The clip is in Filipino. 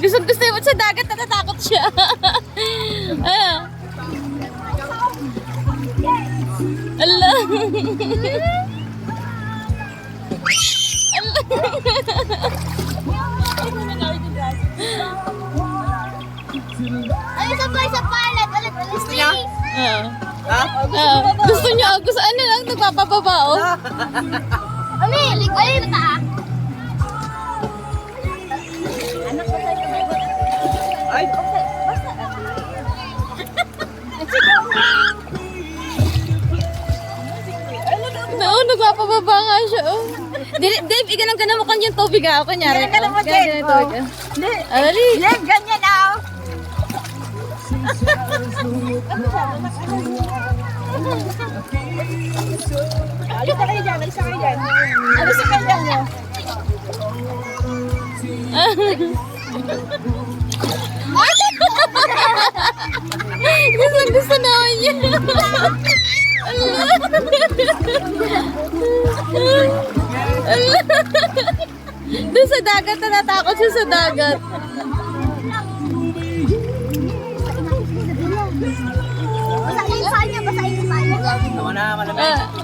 Gusto mo sa dagat, natatakot siya. Ayan. Ala. Ay, sa pilot. Gusto niya? Gusto niya, ano lang, nagpapababa, oh. Ay, mata. Anak ko sa'yo. Ay, Oo, nagpapababa nga siya, oh. Dave, iganang ka na mukhang yung tubig, ah. Kunyari. Iganang ka na mo, Ganyan Dave, yung tubig, ah. Alali. Yan, ganyan na. Alis na kayo dyan, alis na kayo dyan. Alis na kayo dyan. Gusto naman niya. Doon sa dagat, natatakot siya sa dagat. Basahin yung paa niya, basahin yung paa niya. naman na malamig.